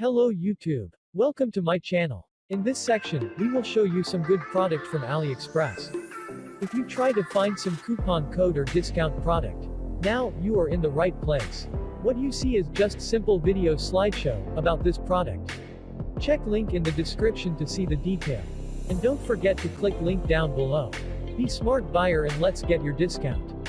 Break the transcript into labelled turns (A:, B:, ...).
A: Hello YouTube. Welcome to my channel. In this section, we will show you some good product from AliExpress. If you try to find some coupon code or discount product, now, you are in the right place. What you see is just simple video slideshow about this product. Check link in the description to see the detail. And don't forget to click link down below. Be smart buyer and let's get your discount.